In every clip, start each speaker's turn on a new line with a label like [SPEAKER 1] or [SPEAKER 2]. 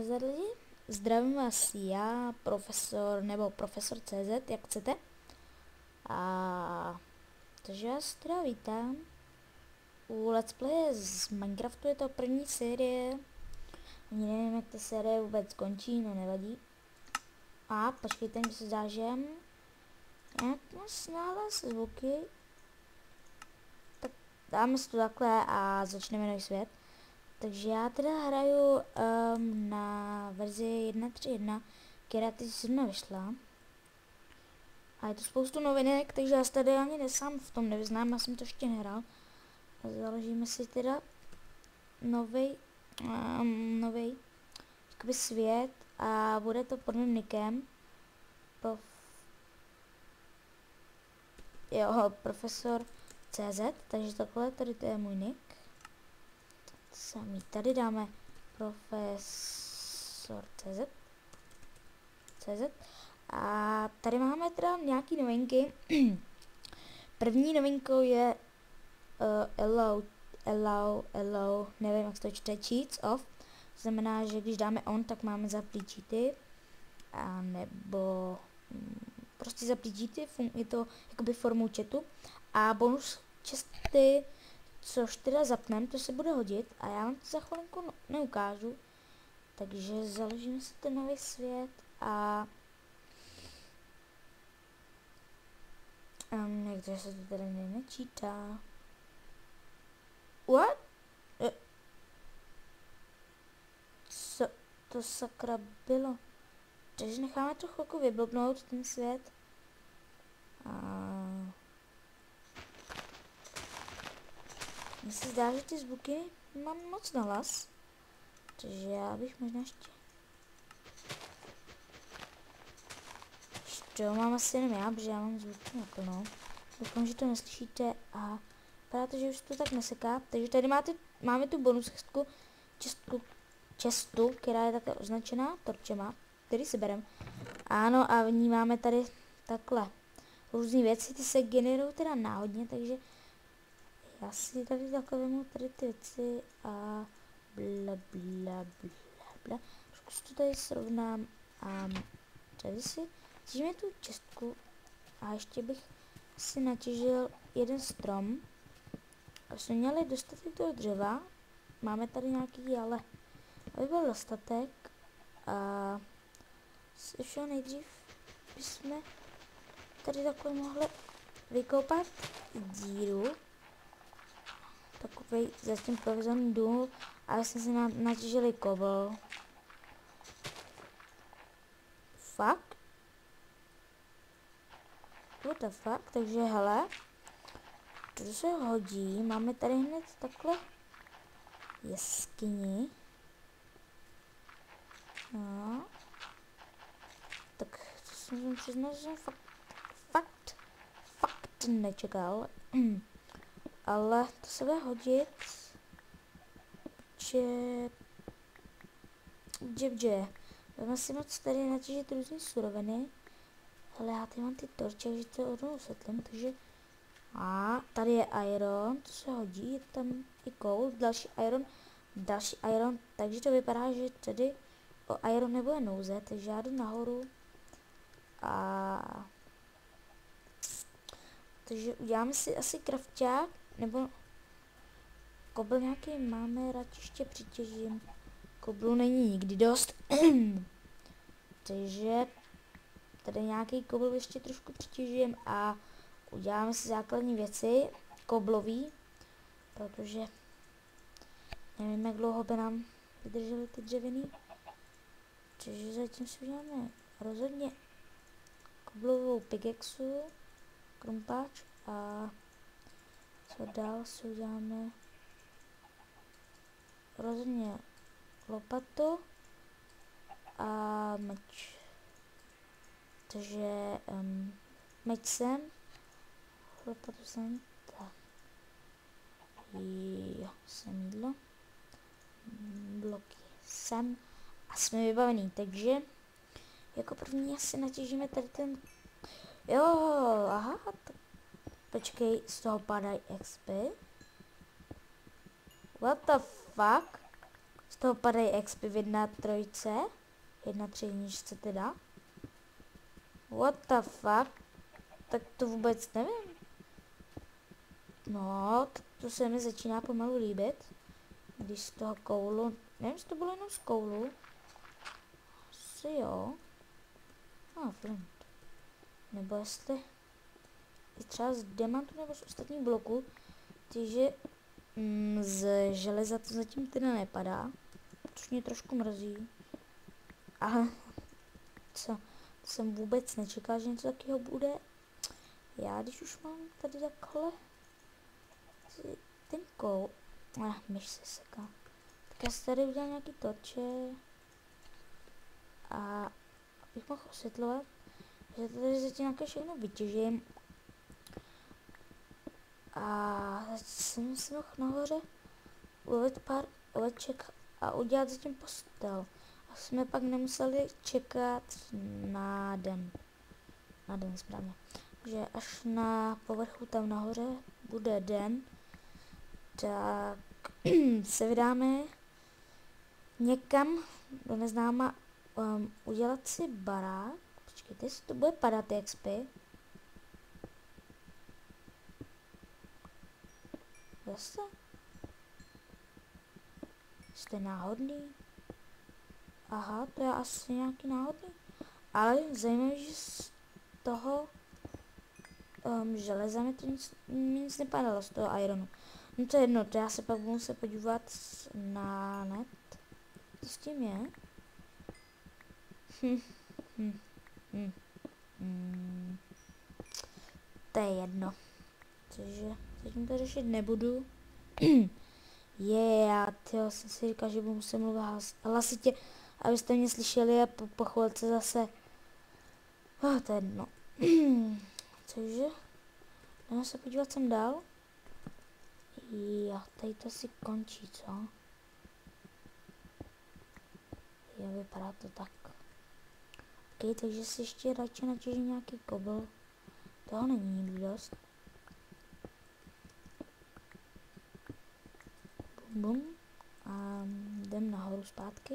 [SPEAKER 1] nazdar lidi, zdravím vás já, profesor, nebo profesor CZ, jak chcete. A takže vás teda vítám u Let's Play z Minecraftu, je to první série. Ani nevím, jak ta série vůbec končí, no nevadí. A počkejte, mi se zdá, že nějak moc nahlas zvuky. Tak dáme si to takhle a začneme nový svět. Takže já teda hraju na verzi 1.3.1, která teď zrovna vyšla. A je to spoustu novinek, takže já se tady ani sám v tom nevyznám, já jsem to ještě nehrál. A založíme si teda nový jakoby svět a bude to pod mým nickem. Profesor CZ, takže takhle, tady to je můj nick. Samý, tady dáme profesor CZ. A tady máme teda nějaký novinky. První novinkou je allow, nevím jak se to čte, cheats off. Znamená, že když dáme on, tak máme zaplý cheaty. A nebo prostě zaplý cheaty, je to jakoby formou chatu. A bonus česty, což teda zapnem, to se bude hodit. A já vám to za chvilinku neukážu. Takže založíme si ten nový svět a někde se to tady nečítá. What? Co to sakra bylo? Takže necháme to chvilku vyblbnout, ten svět. Mně se zdá, že ty zvuky mám moc nahlas. Takže já bych možná ještě mám asi jenom já, protože já mám zvuky naplno. Doufám, že to neslyšíte a vypadá to, že už to tak neseká. Takže tady máme tu bonus čestu, která je také označená torčema, který si berem. Ano, a v ní máme tady takhle různé věci, ty se generují teda náhodně, takže já si tady takhle vemu tady ty věci a bla. Trošku si to tady srovnám a tady si těžíme tu čestku a ještě bych si natěžil jeden strom. A jsme měli dostatek toho dřeva, máme tady nějaký, ale aby byl dostatek a se všeho nejdřív bychom tady takhle mohli vykopat díru, takovej zatím provizorný důl, a jsme si natěžili kobl. Fakt? What the fuck? Takže hele, to se hodí, máme tady hned takhle jeskyni. No. Tak to jsem přiznal, že jsem fakt nečekal. Ale to se bude hodit, že budeme si moc tady natěžit různé suroviny. Ale já tady mám ty torče, takže to odnou osvětlím, takže a tady je iron, to se hodí, je tam i coal, další iron, takže to vypadá, že tady o iron nebude nouze, takže já jdu nahoru a takže uděláme si asi crafťák, nebo kobl nějaký máme, radši ještě přitěžím, koblu není nikdy dost, takže tady nějaký kobl ještě trošku přitěžím a uděláme si základní věci, koblový, protože nevím, jak dlouho by nám vydržely ty dřeviny. Takže zatím si uděláme rozhodně koblovou pickaxu, krumpáč a co dál si uděláme rozhodně lopatu a meč. Takže meč sem, lopatu sem, tak. Jo, sem jídlo, bloky sem a jsme vybavení, takže jako první asi natěžíme tady ten, jo, aha, tak počkej, z toho padají XP. What the fuck? z toho padají expy v 1.3, 1.3 teda. What the fuck? Tak to vůbec nevím. No, to se mi začíná pomalu líbit. Když z toho koulu, nevím, jestli to bylo jenom z koulu. Asi jo. Flint. Nebo jestli i třeba z diamantu nebo z ostatních bloků. Takže z železa to zatím teda nepadá. Což mě trošku mrzí. Ale co? To jsem vůbec nečekal, že něco takového bude. Já když už mám tady takhle ten koul. Myš se seká. Tak já si tady udělám nějaký torče. A abych mohl osvětlovat, že tady zatím nějaké všechno vytěžím. A jsem si mohl nahoře ulovit pár oveček a udělat zatím postel. A jsme pak nemuseli čekat na den. Na den správně. Takže až na povrchu tam nahoře bude den, tak se vydáme někam do neznáma udělat si barák. Počkejte, jestli to bude padat XP. Zase? Jste náhodný? Aha, to je asi nějaký náhodný. Ale zajímavé, že z toho železa mi to nic nepadalo, z toho ironu. No to je jedno, to já se pak budu muset podívat na net. To s tím je. To je jedno. Takže zatím to řešit nebudu. Tyjo, jsem si říkal, že budu muset mluvit hlasitě, abyste mě slyšeli a po chvilce zase. To je jedno. Cože? Jdeme se podívat sem dál. Jo, tady to si končí, co? Jo, vypadá to tak. Ok, takže si ještě radši natěžím nějaký kobl. Toho není nikdy dost. Bum. A jdem nahoru zpátky.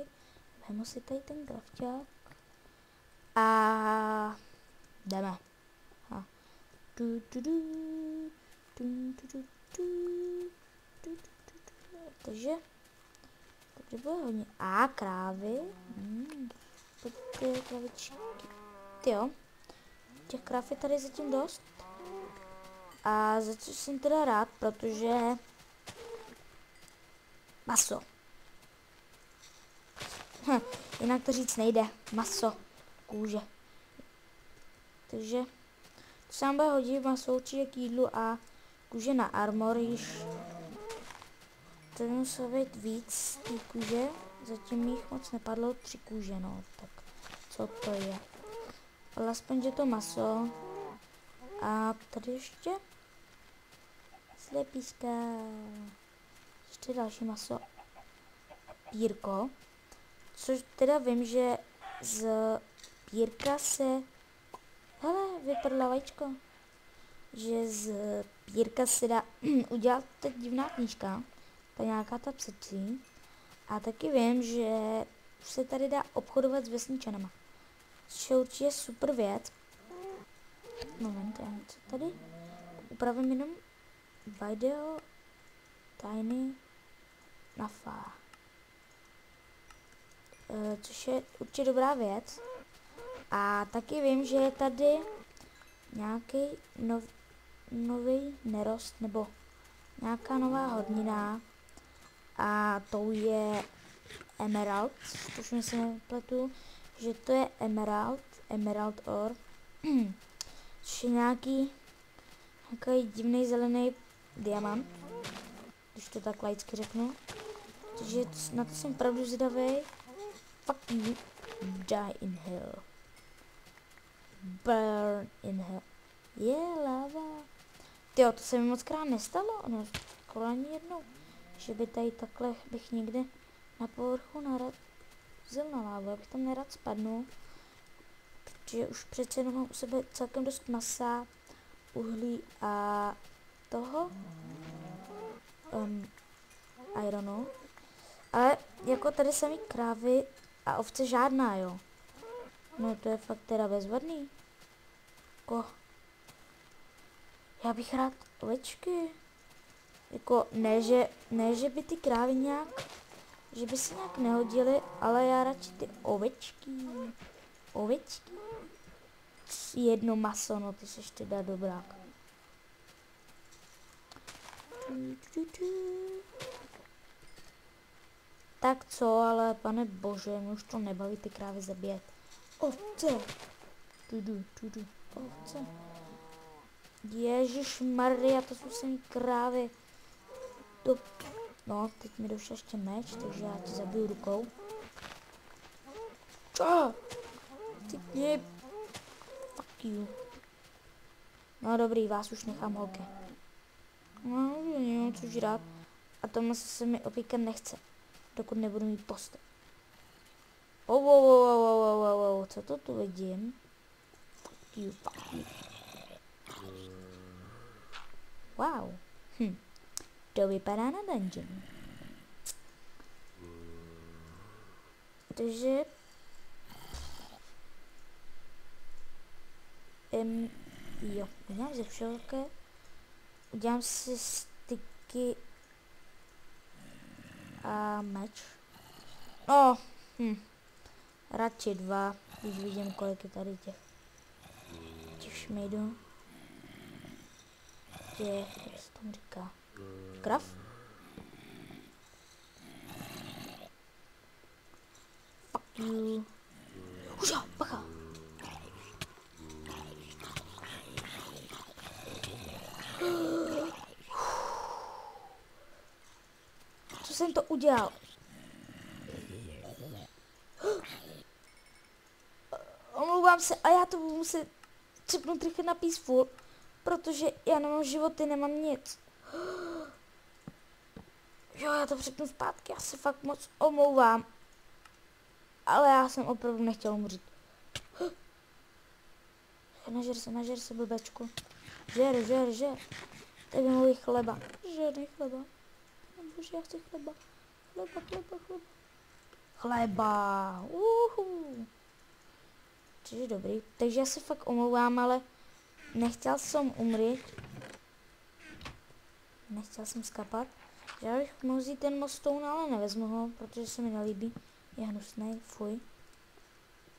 [SPEAKER 1] Vemu si tady ten krafťák. A jdeme. Takže tady bude hodně. Krávy. Ty kravičky. Tyjo. Těch kráv je tady zatím dost. A za co jsem teda rád, protože maso. Jinak to říct nejde. Maso. Kůže. Takže to se nám bude hodit maso určitě k jídlu a kůže na armor, již to by muselo být víc té kůže. Zatím jich moc nepadlo, 3 kůže, no. Tak co to je? Ale aspoň, že to maso. A tady ještě slepíska. Ještě další maso. Pírko. Což teda vím, že z pírka se... Hele, vypadla vajíčko. Že z pírka se dá udělat ta divná knížka. Ta nějaká ta psecí. A taky vím, že se tady dá obchodovat s vesničanama. Což je určitě super věc. Moment, já něco tady upravím jenom video Tiny Nafa. Což je určitě dobrá věc. A taky vím, že je tady nějaký nový nerost nebo nějaká nová hodnina. A to je Emerald, což mi se nepletu, že to je Emerald Ore. Což je nějaký divný zelený diamant, když to tak laicky řeknu. Takže na to jsem opravdu zvědavý. Fuck you, die in hell. Burn in hell. Je lava. Tyjo, to se mi moc krát nestalo, no skoro ani jednou. Že by tady takhle bych někde na povrchu narazil na lávu, abych tam nerad spadnul. Protože už přece jenom mám u sebe celkem dost masa, uhlí a toho ironu. Ale jako tady samý krávy a ovce žádná, jo. No to je fakt teda bezvadný. Jako, já bych rád ovečky. Jako, ne, že by ty krávy nějak, že by se nějak nehodily, ale já radši ty ovečky. Ovečky? Jedno maso, no ty seš teda dobrák. Tak co, ale pane bože, mě už to nebaví ty krávy zabíjet. Ovce. Ovce. Ježíš Maria, to jsou sem krávy. No, teď mi došel ještě meč, takže já ti zabiju rukou. Čo? Ty mě... Fuck you. No dobrý, vás už nechám, holky. No, nemám co žrát. A tomu se mi opíkat nechce, dokud nebudu mít postel. Co to tu vidím? Fuck you. Wow. To vypadá na dungeon. Takže... jo, udělám ze všelké. Udělám si styky a meč. No, radši 2, když vidím, kolik je tady těch šmejdů. Jak se tomu říká? Krav? Fuck you. Uža, bacha. Co jsem to udělal? Omlouvám se, a já to budu muset třepnout rychle na peaceful, protože já nemám životy, nemám nic. Jo, já to přepnu zpátky, já se fakt moc omlouvám. Ale já jsem opravdu nechtěl umřít. Nažer se, blbečku. Žer. Tady můj chleba. Žádný chleba. Bože, já chci chleba. Chleba. Což je dobrý. Takže já se fakt omlouvám, ale nechtěl jsem umřít. Nechtěl jsem skapat. Já bych mohl vzít ten mostone, ale nevezmu ho, protože se mi nelíbí. Je hnusnej, fuj.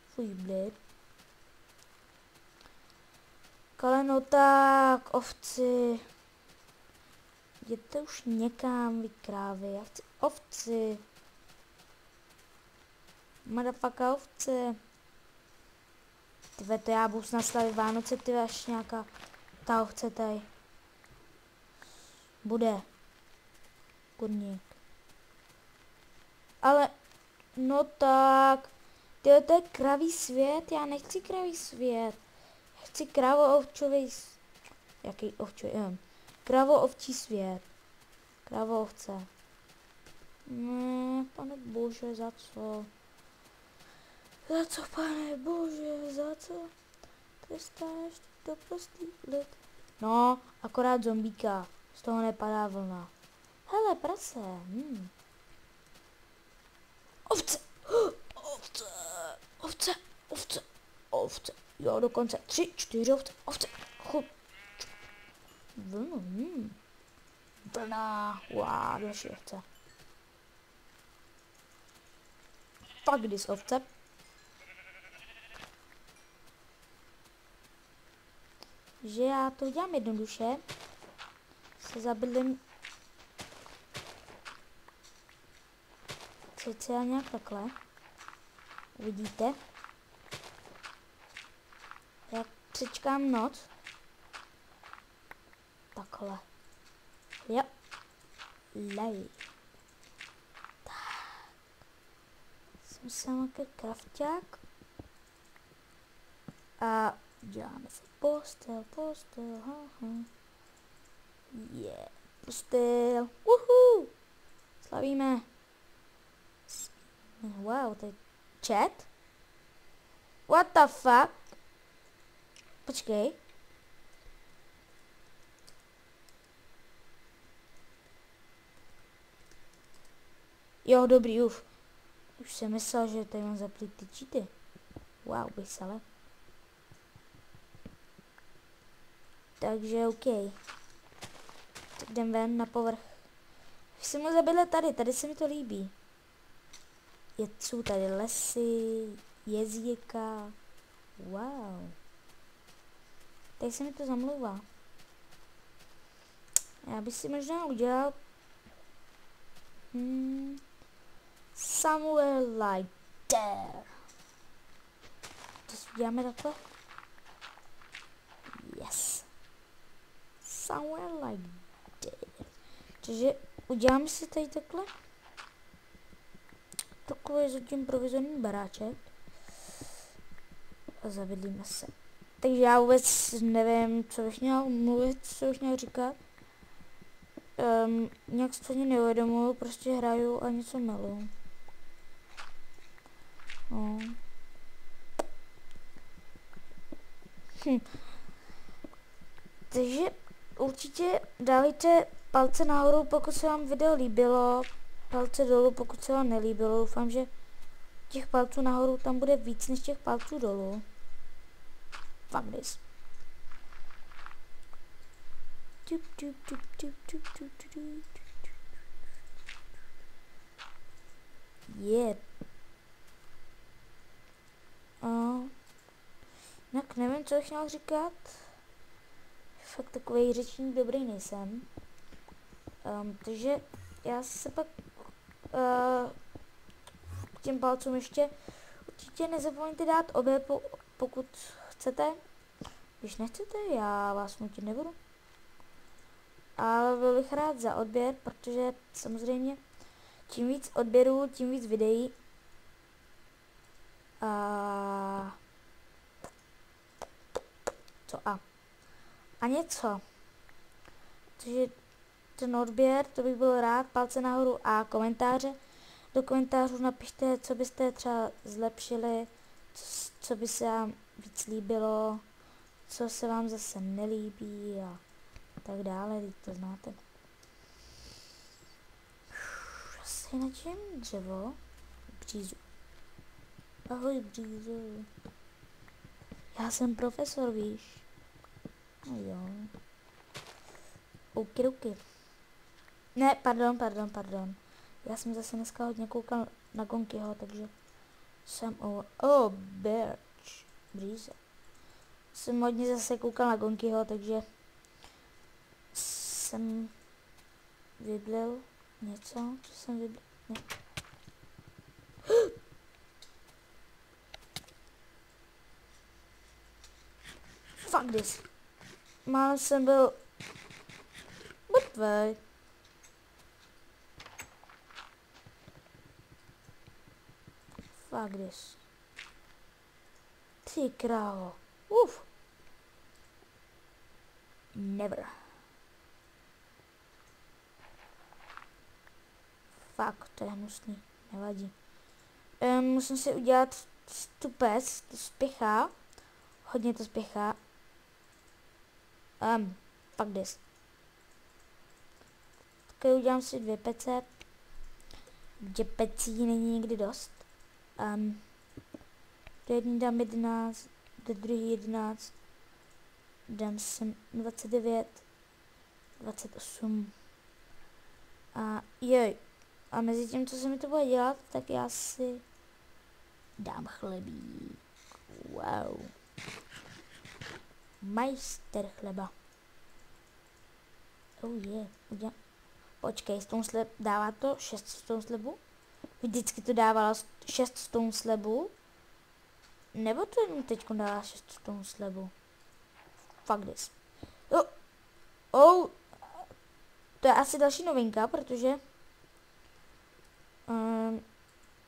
[SPEAKER 1] Fuj, blid. Ale no tak, ovci. Jděte už někam, vy krávy. Já chci ovci. Motherfucker, ovce. Tyve, to já budu snad slavit Vánoce, tyve, až nějaká ta ovce tady bude. Kurník. Ale, no tak, tyve, to je kravý svět, já nechci kravý svět. Já chci kravo-ovčí svět. Kravo-ovce. Ne, pane bože, za co? Za co, pane bože, za co? Trestáš to prostý lid. No, akorát zombíka. Z toho nepadá vlna. Hele, prase. Ovce. Jo, dokonce 3, 4 ovce. Chup. Vlnu, Vlna. Wow, další ovce. Fuck this ovce. Že já to dělám jednoduše. Se zabydlím cca nějak takhle. Uvidíte. Jak přečkám noc. Takhle. Jo. Lej. Tak. Jsem samaký krafťák. A děláme si postel, haha. Postel. Uhu. Slavíme. Wow, to je chat? What the fuck? Počkej. Jo, dobrý, uf. Už jsem myslel, že tady mám zaplit ty cheaty. Wow, bysale. Takže OK. Tak jdem ven na povrch. Už jsem mu zabydlet tady se mi to líbí. Jsou tady lesy, jezírka. Wow. Tady se mi to zamlouvá. Já bych si možná udělal somewhere like there. To si uděláme takhle. Yes. Somewhere like there. Takže uděláme si tady takhle. Takový zatím provizorní baráček. A zabydlíme se. Takže já vůbec nevím, co bych měl mluvit, co bych měl říkat. Nějak se to neuvědomuju, prostě hraju a něco maluju. No. Takže určitě dávejte palce nahoru, pokud se vám video líbilo, palce dolů, pokud se vám nelíbilo. Doufám, že těch palců nahoru tam bude víc než těch palců dolů. Fuck this. Yeah. Jinak nevím, co bych měl říkat. Fakt takový řečník dobrý nejsem. Takže já se pak k těm palcům ještě určitě nezapomeňte dát obě, pokud chcete. Když nechcete, já vás nutit nebudu. Ale byl bych rád za odběr, protože samozřejmě čím víc odběrů, tím víc videí. A něco. Takže ten odběr, to bych byl rád, palce nahoru a komentáře. Do komentářů napište, co byste třeba zlepšili, co by se vám víc líbilo, co se vám zase nelíbí a tak dále, to znáte. Asi na čem dřevo? Břízu. Ahoj Břízo. Já jsem profesor, víš. No jo. OK. Ne, pardon. Já jsem zase dneska hodně koukal na Gonkyho, takže jsem Birch. Bříze. Jsem hodně zase koukal na Gonkyho, takže jsem vyblil něco, co jsem vyblil. Ne. Fuck this. Málem jsem byl mrtvej. Fuck this. Ty krávo. Uf. Never. Fuck, to je hnusný. Nevadí. Musím si udělat tu pec, to spěchá. Hodně to spěchá. Fuck this. Tak udělám si 2 pece. Kde pecí není nikdy dost. Do jedný dám 11, do druhý 11. Dám sem 29, 28. A joj. A mezi tím, co se mi to bude dělat, tak já si dám chlebík. Wow. Majster chleba. Oh yeah. Počkej, stone slab, dává to 6 stone slabů? Vždycky to dávalo 6 stone slabů? Nebo to jenom teďko dává 6 stone slabů? Fuck this. To je asi další novinka, protože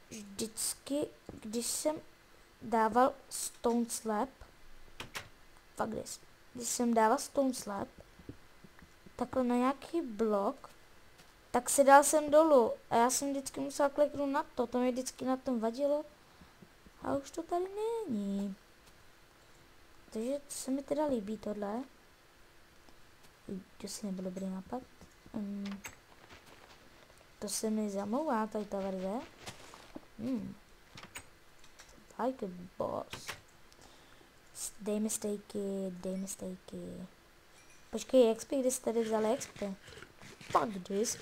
[SPEAKER 1] vždycky, když jsem dával stone slab, fuck this, když jsem dával stone slab, takhle na nějaký blok, tak se dal jsem dolů a já jsem vždycky musel kliknout na to mi vždycky na tom vadilo a už to tady není. Takže se mi teda líbí tohle. To si nebyl dobrý nápad. To se mi zamlouvá tady ta verze. Like a boss. Dej mi stejky. Počkej, XP, kde jsi tady vzal XP? Fuck this.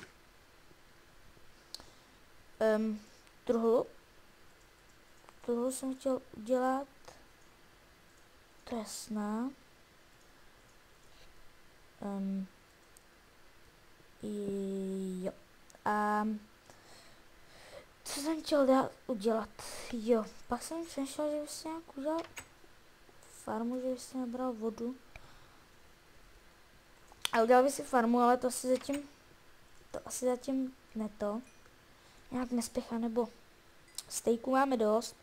[SPEAKER 1] Truhlu jsem chtěl udělat. To je jasná. Jo. Co jsem chtěl udělat? Jo, pak jsem přemýšlel, že bych si nějak udělal farmu, že bych si nabral vodu. A udělal bych si farmu, ale to asi zatím ne to. Nějak nespěchá, nebo stejků máme dost.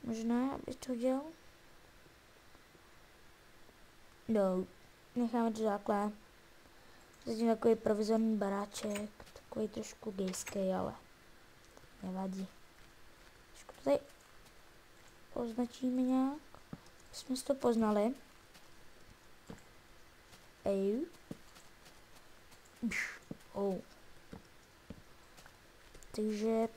[SPEAKER 1] Možná bych to udělal. No, necháme to takhle. Zatím takový provizorní baráček, takový trošku gejský, ale nevadí. Trošku to tady označíme nějak. Jsme si to poznali. Ej. Oh. Takže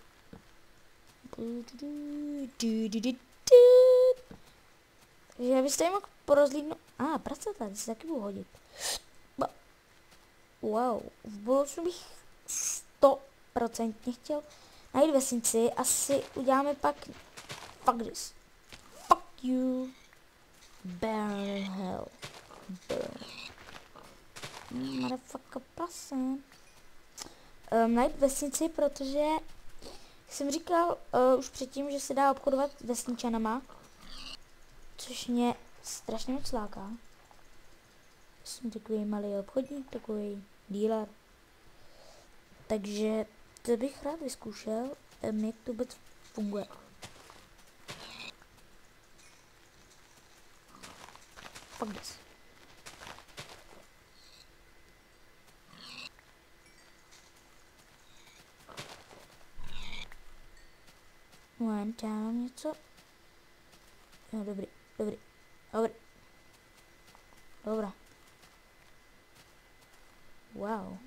[SPEAKER 1] já bych tady mohl porozlídnout. Pracata, ty si taky budu hodit. Wow, v budoucnu bych 100% chtěl najít vesnici. Asi uděláme pak fuck this. Fuck you. Burn hell. Burn. Motherfucker person. Najít vesnici, protože jsem říkal už předtím, že se dá obchodovat s vesničanama, což mě strašně moc láká. Jsem takový malý obchodník, takový dealer. Takže to bych rád vyzkoušel, jak to vůbec funguje. Fuck this. Tam něco. Jo, dobrý. Dobrá. Wow.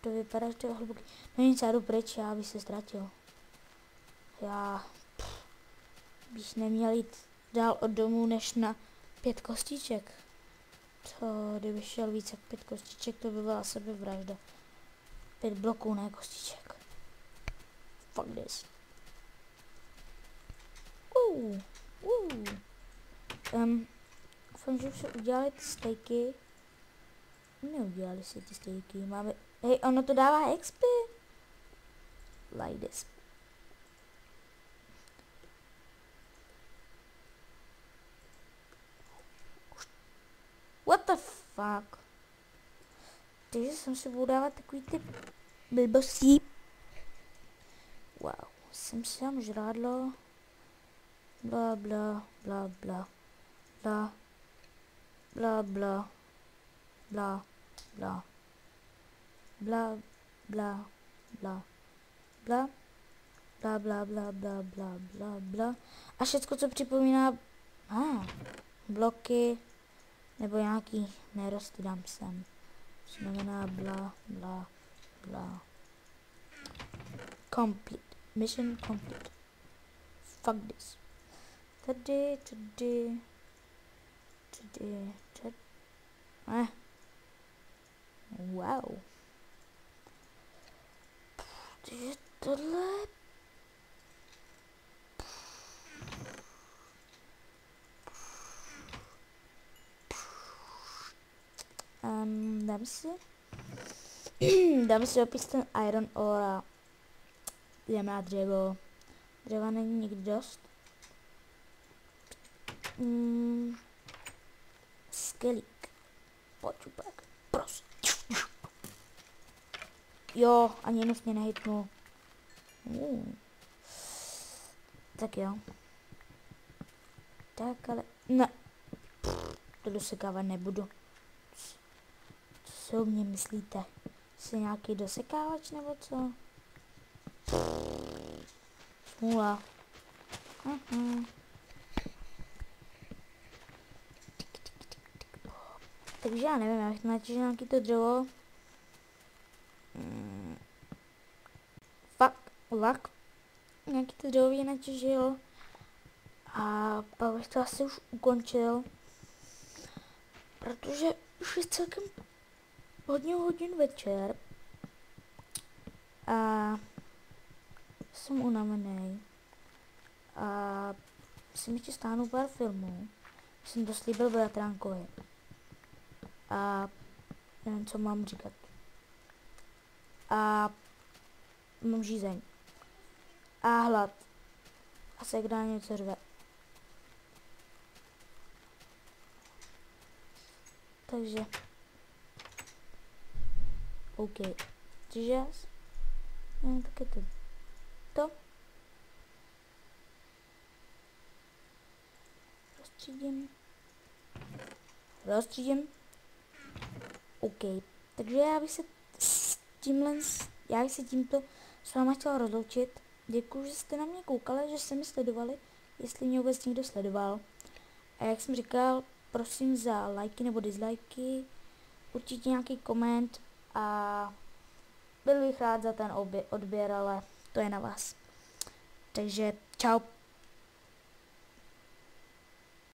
[SPEAKER 1] To vypadá, že to je hluboký. No nic, já jdu pryč, já bych se ztratil. Já bych neměl jít dál od domu, než na 5 kostiček. To, kdyby šel víc jak 5 kostiček, to by byla sebevražda. 5 bloků, ne kostiček. Fuck this. Doufám, že už se udělali ty stejky. Neudělali si ty stejky, máme... Hej, ono to dává XP. Like this. What the fuck? Takže jsem si budu dávat takový ty blbostí. Wow, jsem si dám žrádlo. Bla bla bla bla bla bla bla bla bla bla bla bla bla bla bla bla bla bla bla bla a všecko, co připomíná bloky nebo nějaký nerosty dám sem. Znamená bla bla bla. Complete. Mission complete. Fuck this. Tady. Wow. Takže tohle. Dáme si opět ten iron ore a jdeme na dřevo. Dřeva není nikdy dost. Skelík. Pojď upek. Prosím. Jo, ani jednou mě nehytnul. Tak jo. Tak ale... Ne. To dosekávat nebudu. Co si o mě myslíte? Jsi nějaký dosekávač nebo co? Smůla. Takže já nevím, já bych natěžil nějaký to dřevo. Fuck, luck. nějaký ty dřevoví natěžil a pak bych to asi už ukončil, protože už je celkem hodně hodin večer a jsem unavený a jsem ještě stáhnu pár filmů, jsem to slíbil bratránkovi a nevím, co mám říkat. A mám žízeň a hlad a se kdo něco řve. Takže OK. Just tak je to. Rozstřídím. OK. Takže já bych se tímto s váma chtěla rozloučit. Děkuji, že jste na mě koukali, že jste mi sledovali, jestli mě vůbec někdo sledoval. A jak jsem říkal, prosím za lajky nebo dislajky, určitě nějaký koment a byl bych rád za ten odběr, ale to je na vás. Takže čau.